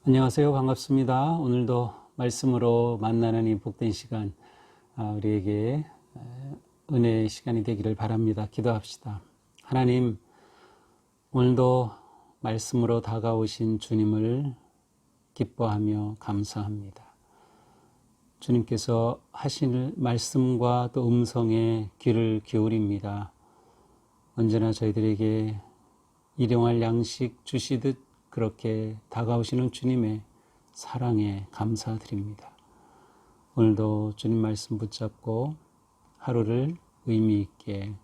안녕하세요. 반갑습니다. 오늘도 말씀으로 만나는 이 복된 시간, 우리에게 은혜의 시간이 되기를 바랍니다. 기도합시다. 하나님, 오늘도 말씀으로 다가오신 주님을 기뻐하며 감사합니다. 주님께서 하실 말씀과 또 음성에 귀를 기울입니다. 언제나 저희들에게 일용할 양식 주시듯 그렇게 다가오시는 주님의 사랑에 감사드립니다. 오늘도 주님 말씀 붙잡고 하루를 의미 있게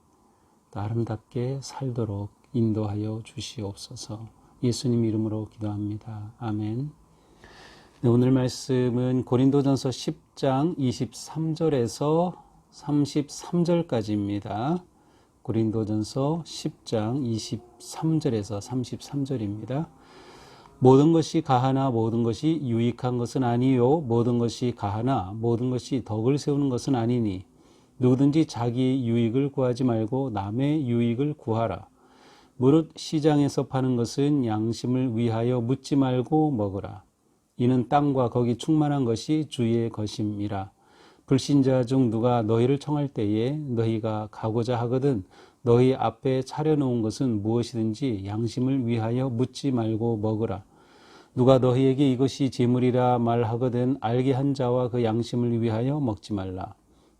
또 아름답게 살도록 인도하여 주시옵소서. 예수님 이름으로 기도합니다. 아멘. 네, 오늘 말씀은 고린도전서 10장 23절에서 33절까지입니다. 고린도전서 10장 23절에서 33절입니다. 모든 것이 가하나 모든 것이 유익한 것은 아니요 모든 것이 가하나 모든 것이 덕을 세우는 것은 아니니 누구든지 자기 유익을 구하지 말고 남의 유익을 구하라. 무릇 시장에서 파는 것은 양심을 위하여 묻지 말고 먹으라. 이는 땅과 거기 충만한 것이 주의 것임이라. 불신자 중 누가 너희를 청할 때에 너희가 가고자 하거든 너희 앞에 차려놓은 것은 무엇이든지 양심을 위하여 묻지 말고 먹으라. 누가 너희에게 이것이 재물이라 말하거든 알게 한 자와 그 양심을 위하여 먹지 말라.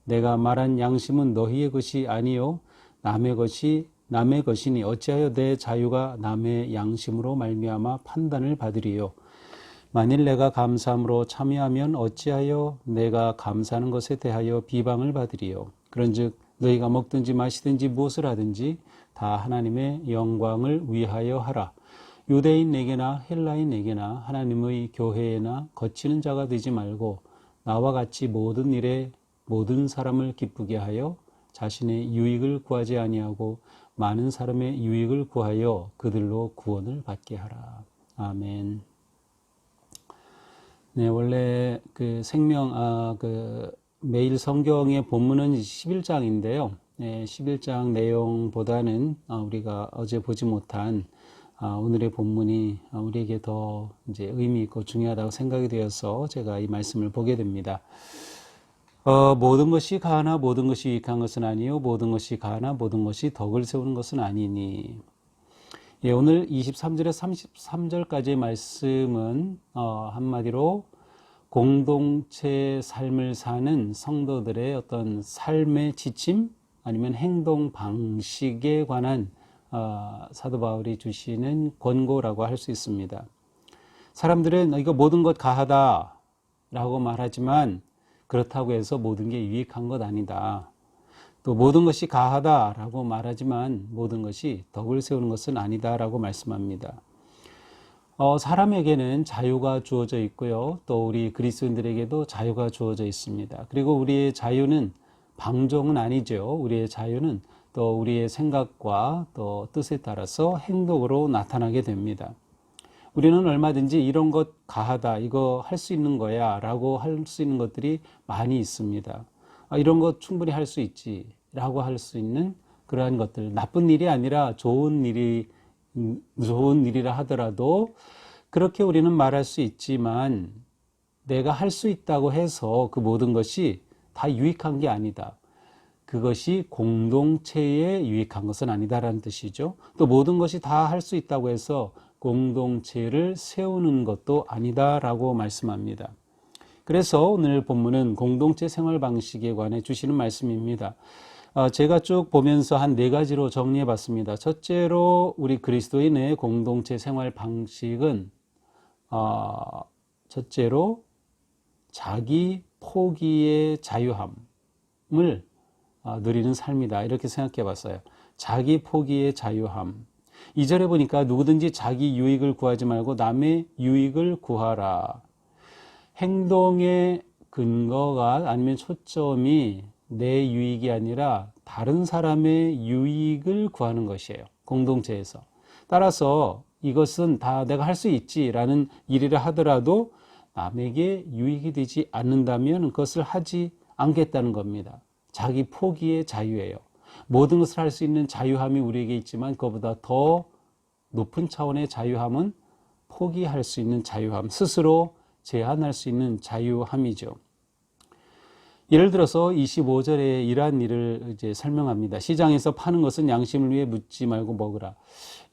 내가 말한 양심은 너희의 것이 아니요 남의 것이니 어찌하여 내 자유가 남의 양심으로 말미암아 판단을 받으리요. 만일 내가 감사함으로 참여하면 어찌하여 내가 감사하는 것에 대하여 비방을 받으리요. 그런즉 너희가 먹든지 마시든지 무엇을 하든지 다 하나님의 영광을 위하여 하라. 유대인에게나 헬라인에게나 하나님의 교회에나 거치는 자가 되지 말고 나와 같이 모든 일에 모든 사람을 기쁘게 하여 자신의 유익을 구하지 아니하고 많은 사람의 유익을 구하여 그들로 구원을 받게 하라. 아멘. 네, 원래 매일 성경의 본문은 11장인데요. 네, 11장 내용보다는 우리가 어제 보지 못한 오늘의 본문이 우리에게 더 이제 의미 있고 중요하다고 생각이 되어서 제가 이 말씀을 보게 됩니다. 모든 것이 가하나 모든 것이 유익한 것은 아니요 모든 것이 가하나 모든 것이 덕을 세우는 것은 아니니. 예, 오늘 23절에서 33절까지의 말씀은 한마디로 공동체 삶을 사는 성도들의 어떤 삶의 지침 아니면 행동 방식에 관한 사도 바울이 주시는 권고라고 할 수 있습니다. 사람들은 이거 모든 것 가하다라고 말하지만 그렇다고 해서 모든 게 유익한 것 아니다. 또 모든 것이 가하다라고 말하지만 모든 것이 덕을 세우는 것은 아니다라고 말씀합니다. 사람에게는 자유가 주어져 있고요. 또 우리 그리스도인들에게도 자유가 주어져 있습니다. 그리고 우리의 자유는 방종은 아니죠. 우리의 자유는 또 우리의 생각과 또 뜻에 따라서 행동으로 나타나게 됩니다. 우리는 얼마든지 이런 것 가하다, 이거 할 수 있는 거야 라고 할 수 있는 것들이 많이 있습니다. 이런 것 충분히 할 수 있지 라고 할 수 있는 그러한 것들, 나쁜 일이 아니라 좋은 일이라 하더라도 그렇게 우리는 말할 수 있지만 내가 할 수 있다고 해서 그 모든 것이 다 유익한 게 아니다. 그것이 공동체에 유익한 것은 아니다라는 뜻이죠. 또 모든 것이 다 할 수 있다고 해서 공동체를 세우는 것도 아니다라고 말씀합니다. 그래서 오늘 본문은 공동체 생활 방식에 관해 주시는 말씀입니다. 제가 쭉 보면서 한 4가지로 정리해 봤습니다. 첫째로 우리 그리스도인의 공동체 생활 방식은 첫째로 자기 포기의 자유함을 누리는 삶이다. 이렇게 생각해 봤어요. 자기 포기의 자유함. 2절에 보니까 누구든지 자기 유익을 구하지 말고 남의 유익을 구하라. 행동의 근거가 아니면 초점이 내 유익이 아니라 다른 사람의 유익을 구하는 것이에요. 공동체에서. 따라서 이것은 다 내가 할 수 있지라는 일이라 하더라도 남에게 유익이 되지 않는다면 그것을 하지 않겠다는 겁니다. 자기 포기의 자유예요. 모든 것을 할 수 있는 자유함이 우리에게 있지만 그것보다 더 높은 차원의 자유함은 포기할 수 있는 자유함, 스스로 제한할 수 있는 자유함이죠. 예를 들어서 25절에 이러한 일을 이제 설명합니다. 시장에서 파는 것은 양심을 위해 묻지 말고 먹으라.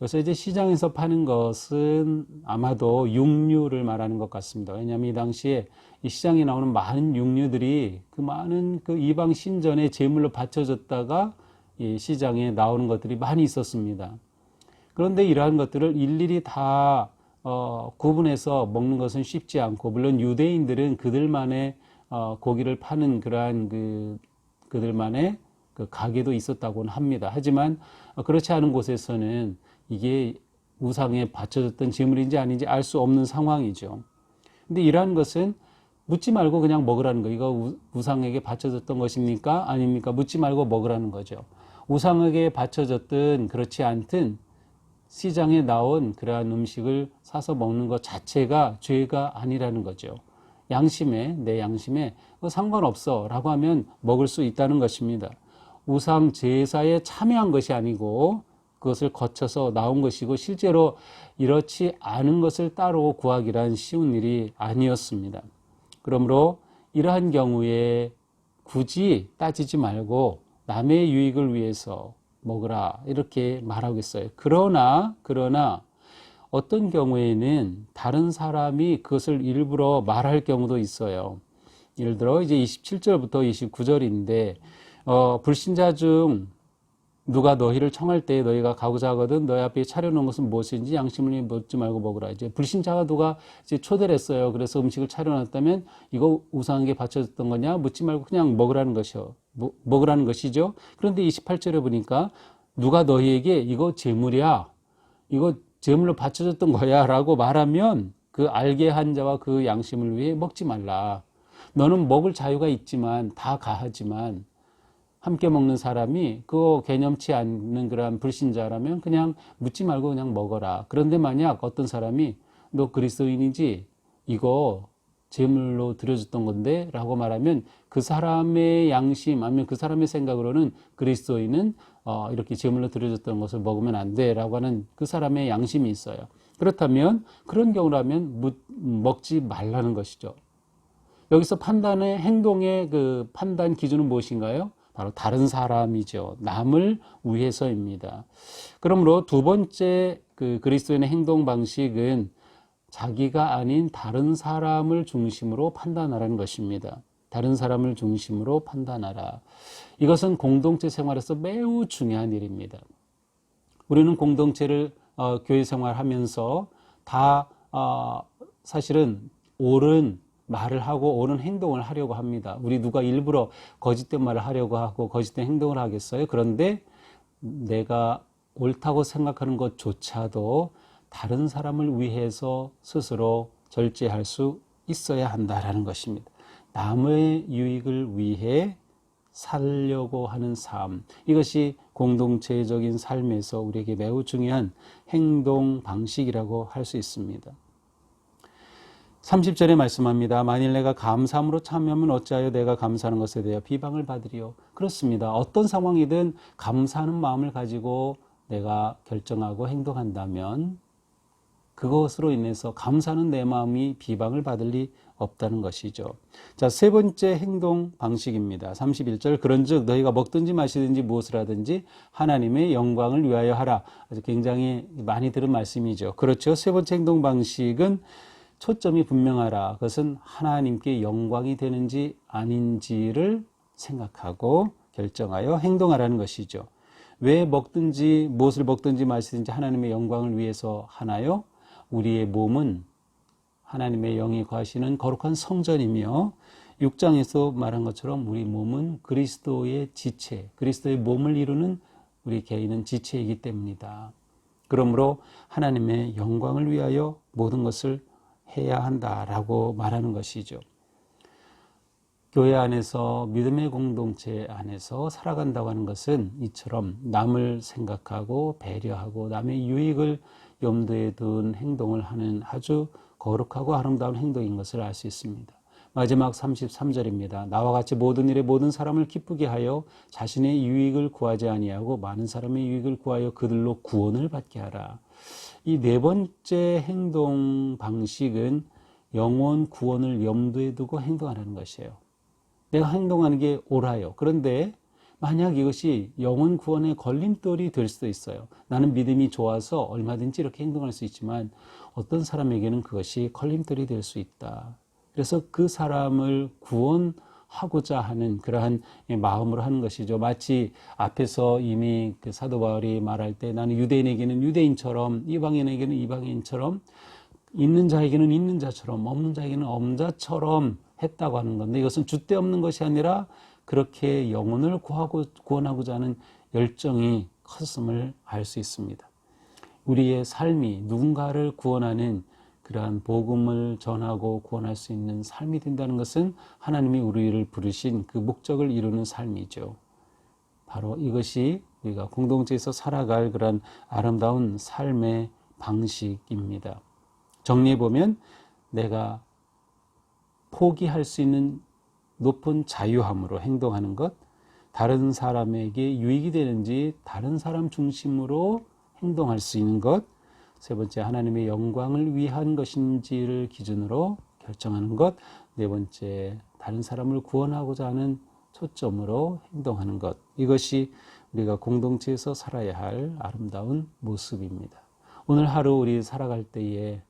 여기서 이제 시장에서 파는 것은 아마도 육류를 말하는 것 같습니다. 왜냐하면 이 당시에 이 시장에 나오는 많은 육류들이 그 많은 그 이방 신전의 제물로 바쳐졌다가 이 시장에 나오는 것들이 많이 있었습니다. 그런데 이러한 것들을 일일이 다 구분해서 먹는 것은 쉽지 않고, 물론 유대인들은 그들만의 고기를 파는 그러한 그들만의 그 가게도 있었다고는 합니다. 하지만 그렇지 않은 곳에서는 이게 우상에 바쳐졌던 제물인지 아닌지 알 수 없는 상황이죠. 근데 이러한 것은 묻지 말고 그냥 먹으라는 거. 이거 우상에게 바쳐졌던 것입니까? 아닙니까? 묻지 말고 먹으라는 거죠. 우상에게 바쳐졌든 그렇지 않든 시장에 나온 그러한 음식을 사서 먹는 것 자체가 죄가 아니라는 거죠. 내 양심에 상관없어 라고 하면 먹을 수 있다는 것입니다. 우상 제사에 참여한 것이 아니고 그것을 거쳐서 나온 것이고, 실제로 이렇지 않은 것을 따로 구하기란 쉬운 일이 아니었습니다. 그러므로 이러한 경우에 굳이 따지지 말고 남의 유익을 위해서 먹으라 이렇게 말하고 있어요. 그러나 어떤 경우에는 다른 사람이 그것을 일부러 말할 경우도 있어요. 예를 들어 이제 27절부터 29절인데 불신자 중 누가 너희를 청할 때 너희가 가고자 하거든 너희 앞에 차려놓은 것은 무엇인지 양심을 위해 묻지 말고 먹으라. 이제 불신자가 누가 이제 초대를 했어요. 그래서 음식을 차려놨다면 이거 우상에게 바쳐졌던 거냐? 묻지 말고 그냥 먹으라는 것이죠. 그런데 28절에 보니까 누가 너희에게 이거 제물이야, 이거 제물로 바쳐졌던 거야 라고 말하면 그 알게 한 자와 그 양심을 위해 먹지 말라. 너는 먹을 자유가 있지만 다 가하지만 함께 먹는 사람이 그거 개념치 않는 그러한 불신자라면 그냥 묻지 말고 그냥 먹어라. 그런데 만약 어떤 사람이 너 그리스도인이지? 이거 제물로 드려졌던 건데? 라고 말하면 그 사람의 양심 아니면 그 사람의 생각으로는 그리스도인은 이렇게 제물로 드려졌던 것을 먹으면 안 돼 라고 하는 그 사람의 양심이 있어요. 그렇다면 그런 경우라면 먹지 말라는 것이죠. 여기서 행동의 그 판단 기준은 무엇인가요? 바로 다른 사람이죠. 남을 위해서입니다. 그러므로 두 번째 그리스도인의 행동 방식은 자기가 아닌 다른 사람을 중심으로 판단하라는 것입니다. 다른 사람을 중심으로 판단하라. 이것은 공동체 생활에서 매우 중요한 일입니다. 우리는 공동체를 교회 생활하면서 다 사실은 옳은 말을 하고 옳은 행동을 하려고 합니다. 우리 누가 일부러 거짓된 말을 하려고 하고 거짓된 행동을 하겠어요? 그런데 내가 옳다고 생각하는 것조차도 다른 사람을 위해서 스스로 절제할 수 있어야 한다라는 것입니다. 남의 유익을 위해 살려고 하는 삶, 이것이 공동체적인 삶에서 우리에게 매우 중요한 행동 방식이라고 할 수 있습니다. 30절에 말씀합니다. 만일 내가 감사함으로 참여하면 어찌하여 내가 감사하는 것에 대하여 비방을 받으리요. 그렇습니다. 어떤 상황이든 감사하는 마음을 가지고 내가 결정하고 행동한다면 그것으로 인해서 감사하는 내 마음이 비방을 받을 리 없다는 것이죠. 자, 세 번째 행동 방식입니다. 31절, 그런즉 너희가 먹든지 마시든지 무엇을 하든지 하나님의 영광을 위하여 하라. 아주 굉장히 많이 들은 말씀이죠. 그렇죠. 세 번째 행동 방식은 초점이 분명하라. 그것은 하나님께 영광이 되는지 아닌지를 생각하고 결정하여 행동하라는 것이죠. 왜 먹든지 무엇을 먹든지 마시든지 하나님의 영광을 위해서 하나요? 우리의 몸은 하나님의 영이 거하시는 거룩한 성전이며 6장에서 말한 것처럼 우리 몸은 그리스도의 지체, 그리스도의 몸을 이루는 우리 개인은 지체이기 때문이다. 그러므로 하나님의 영광을 위하여 모든 것을 해야 한다라고 말하는 것이죠. 교회 안에서 믿음의 공동체 안에서 살아간다고 하는 것은 이처럼 남을 생각하고 배려하고 남의 유익을 염두에 둔 행동을 하는 아주 거룩하고 아름다운 행동인 것을 알 수 있습니다. 마지막 33절입니다. 나와 같이 모든 일에 모든 사람을 기쁘게 하여 자신의 유익을 구하지 아니하고 많은 사람의 유익을 구하여 그들로 구원을 받게 하라. 이 네 번째 행동 방식은 영혼 구원을 염두에 두고 행동하라는 것이에요. 내가 행동하는 게 옳아요. 그런데 만약 이것이 영혼 구원의 걸림돌이 될 수도 있어요. 나는 믿음이 좋아서 얼마든지 이렇게 행동할 수 있지만 어떤 사람에게는 그것이 걸림돌이 될 수 있다. 그래서 그 사람을 구원하고자 하는 그러한 마음으로 하는 것이죠. 마치 앞에서 이미 그 사도 바울이 말할 때 나는 유대인에게는 유대인처럼 이방인에게는 이방인처럼 있는 자에게는 있는 자처럼 없는 자에게는 없는 자처럼 했다고 하는 건데, 이것은 줏대 없는 것이 아니라 그렇게 영혼을 구원하고자 하는 열정이 컸음을 알 수 있습니다. 우리의 삶이 누군가를 구원하는 그러한 복음을 전하고 구원할 수 있는 삶이 된다는 것은 하나님이 우리를 부르신 그 목적을 이루는 삶이죠. 바로 이것이 우리가 공동체에서 살아갈 그런 아름다운 삶의 방식입니다. 정리해보면 내가 포기할 수 있는 높은 자유함으로 행동하는 것, 다른 사람에게 유익이 되는지 다른 사람 중심으로 행동할 수 있는 것, 세 번째 하나님의 영광을 위한 것인지를 기준으로 결정하는 것, 네 번째 다른 사람을 구원하고자 하는 초점으로 행동하는 것, 이것이 우리가 공동체에서 살아야 할 아름다운 모습입니다. 오늘 하루 우리 살아갈 때에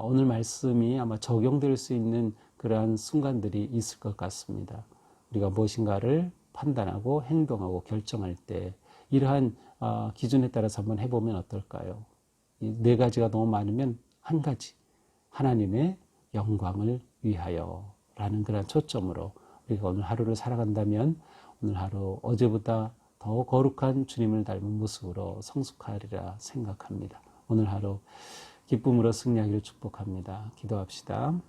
오늘 말씀이 아마 적용될 수 있는 그러한 순간들이 있을 것 같습니다. 우리가 무엇인가를 판단하고 행동하고 결정할 때 이러한 기준에 따라서 한번 해보면 어떨까요? 이 네 가지가 너무 많으면 한 가지, 하나님의 영광을 위하여 라는 그런 초점으로 우리가 오늘 하루를 살아간다면 오늘 하루 어제보다 더 거룩한 주님을 닮은 모습으로 성숙하리라 생각합니다. 오늘 하루 기쁨으로 승리하기를 축복합니다. 기도합시다.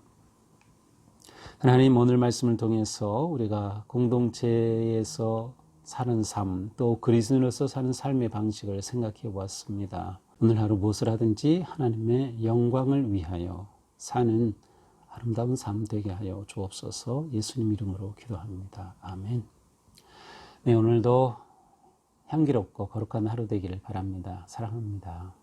하나님, 오늘 말씀을 통해서 우리가 공동체에서 사는 삶, 또 그리스도인으로서 사는 삶의 방식을 생각해 보았습니다. 오늘 하루 무엇을 하든지 하나님의 영광을 위하여 사는 아름다운 삶 되게 하여 주옵소서. 예수님 이름으로 기도합니다. 아멘. 네, 오늘도 향기롭고 거룩한 하루 되기를 바랍니다. 사랑합니다.